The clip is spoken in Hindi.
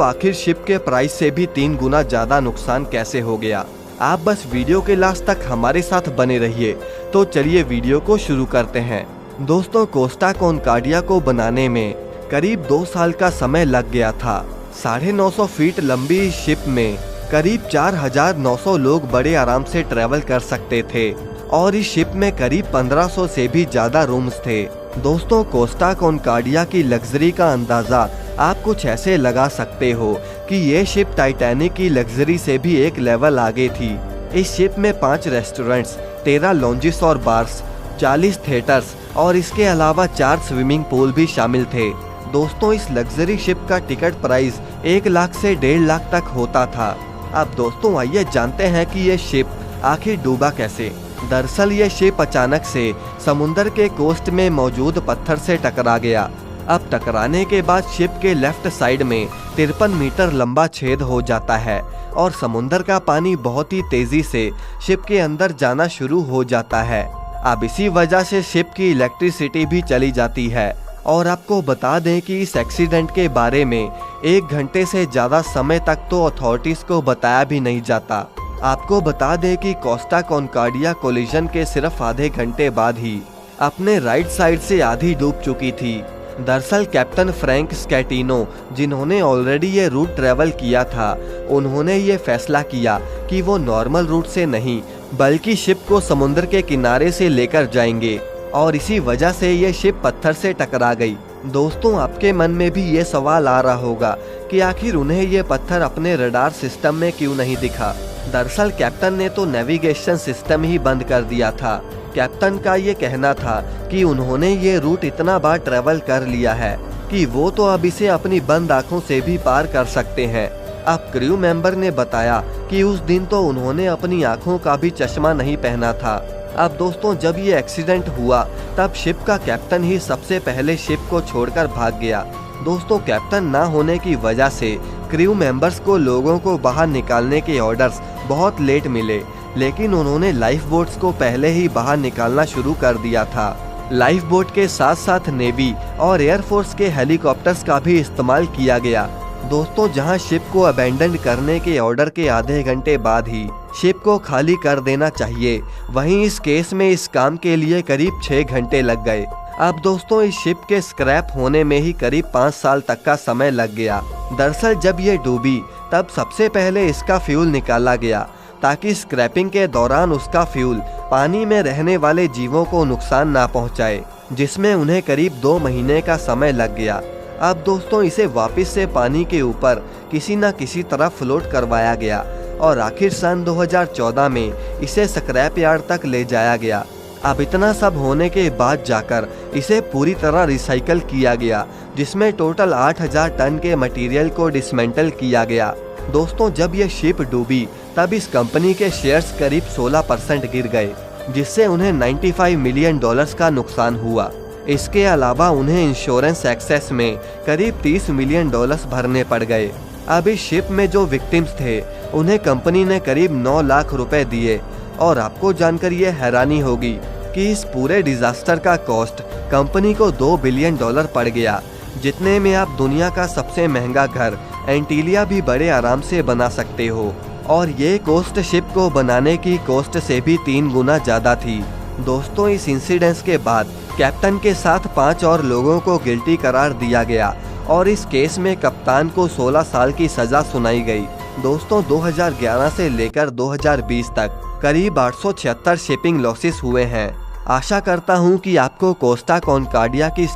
तो आखिर शिप के प्राइस से भी 3 गुना ज्यादा नुकसान कैसे हो गया। आप बस वीडियो के लास्ट तक हमारे साथ बने रहिए। तो चलिए वीडियो को शुरू करते हैं। दोस्तों, कोस्टा कॉनकॉर्डिया को बनाने में करीब 2 साल का समय लग गया था। 950 फीट लंबी इस शिप में करीब 4900 लोग बड़े आराम से ट्रेवल कर सकते थे और इस शिप में करीब 1500 से भी ज्यादा रूम्स थे। दोस्तों, कोस्टा कॉनकॉर्डिया की लग्जरी का अंदाजा आप कुछ ऐसे लगा सकते हो कि ये शिप टाइटैनिक की लग्जरी से भी एक लेवल आगे थी। इस शिप में 5 रेस्टोरेंट्स, 13 लॉन्जेस और बार्स, 40 थिएटर्स और इसके अलावा 4 स्विमिंग पूल भी शामिल थे। दोस्तों, इस लग्जरी शिप का टिकट प्राइस 1 लाख से 1.5 लाख तक होता था। अब दोस्तों आइए जानते हैं कि ये शिप आखिर डूबा कैसे। दरअसल ये शिप अचानक से समुंदर के कोस्ट में मौजूद पत्थर से टकरा गया। अब टकराने के बाद शिप के लेफ्ट साइड में 53 मीटर लंबा छेद हो जाता है और समुंदर का पानी बहुत ही तेजी से शिप के अंदर जाना शुरू हो जाता है। अब इसी वजह से शिप की इलेक्ट्रिसिटी भी चली जाती है। और आपको बता दें कि इस एक्सीडेंट के बारे में 1 घंटे से ज्यादा समय तक तो अथॉरिटीज को बताया भी नहीं जाता। आपको बता दें कि कोस्टा कॉनकॉर्डिया कोलिजन के सिर्फ आधे घंटे बाद ही अपने राइट साइड से आधी डूब चुकी थी। दरअसल कैप्टन फ्रैंक स्कैटिनो, जिन्होंने ऑलरेडी ये रूट ट्रेवल किया था, उन्होंने ये फैसला किया कि वो नॉर्मल रूट से नहीं बल्कि शिप को समुद्र के किनारे से लेकर जाएंगे और इसी वजह से ये शिप पत्थर से टकरा गई। दोस्तों, आपके मन में भी ये सवाल आ रहा होगा कि आखिर उन्हें ये पत्थर अपने रडार सिस्टम में क्यों नहीं दिखा। दरअसल कैप्टन ने तो नेविगेशन सिस्टम ही बंद कर दिया था। कैप्टन का ये कहना था कि उन्होंने ये रूट इतना बार ट्रेवल कर लिया है कि वो तो अब इसे अपनी बंद आंखों से भी पार कर सकते हैं। अब क्रू मेंबर ने बताया कि उस दिन तो उन्होंने अपनी आंखों का भी चश्मा नहीं पहना था। अब दोस्तों, जब ये एक्सीडेंट हुआ तब शिप का कैप्टन ही सबसे पहले शिप को छोड़कर भाग गया। दोस्तों, कैप्टन ना होने की वजह से क्रू मेंबर्स को लोगों को बाहर निकालने के ऑर्डर्स बहुत लेट मिले, लेकिन उन्होंने लाइफ बोट्स को पहले ही बाहर निकालना शुरू कर दिया था। लाइफ बोट के साथ साथ नेवी और एयरफोर्स के हेलीकॉप्टर्स का भी इस्तेमाल किया गया। दोस्तों, जहां शिप को अबेंडन करने के ऑर्डर के आधे घंटे बाद ही शिप को खाली कर देना चाहिए, वहीं इस केस में इस काम के लिए करीब 6 घंटे लग गए। अब दोस्तों, इस शिप के स्क्रैप होने में ही करीब 5 साल तक का समय लग गया। दरअसल जब ये डूबी तब सबसे पहले इसका फ्यूल निकाला गया ताकि स्क्रैपिंग के दौरान उसका फ्यूल पानी में रहने वाले जीवों को नुकसान ना पहुंचाए, जिसमें उन्हें करीब 2 महीने का समय लग गया। अब दोस्तों, इसे वापस से पानी के ऊपर किसी न किसी तरह फ्लोट करवाया गया और आखिर सन 2014 में इसे स्क्रैप यार्ड तक ले जाया गया। अब इतना सब होने के बाद जाकर इसे पूरी तरह रिसाइकल किया गया, जिसमें टोटल 8000 टन के मटेरियल को डिसमेंटल किया गया। दोस्तों, जब यह शिप डूबी तब इस कंपनी के शेयर्स करीब 16% गिर गए, जिससे उन्हें $95 मिलियन का नुकसान हुआ। इसके अलावा उन्हें इंश्योरेंस एक्सेस में करीब $30 मिलियन भरने पड़ गए। अब इस शिप में जो विक्टिम्स थे उन्हें कंपनी ने करीब 9 लाख रुपए दिए और आपको जानकर ये हैरानी होगी कि इस पूरे डिजास्टर का कॉस्ट कंपनी को $2 बिलियन पड़ गया, जितने में आप दुनिया का सबसे महंगा घर एंटीलिया भी बड़े आराम से बना सकते हो और ये कॉस्ट शिप को बनाने की कॉस्ट से भी 3 गुना ज्यादा थी। दोस्तों, इस इंसिडेंस के बाद कैप्टन के साथ 5 और लोगों को गिल्टी करार दिया गया और इस केस में कप्तान को 16 साल की सजा सुनाई गई। दोस्तों, 2011 से लेकर 2020 तक करीब 876 शिपिंग लॉसेस हुए हैं। आशा करता हूँ कि आपको कोस्टा कॉनकॉर्डिया की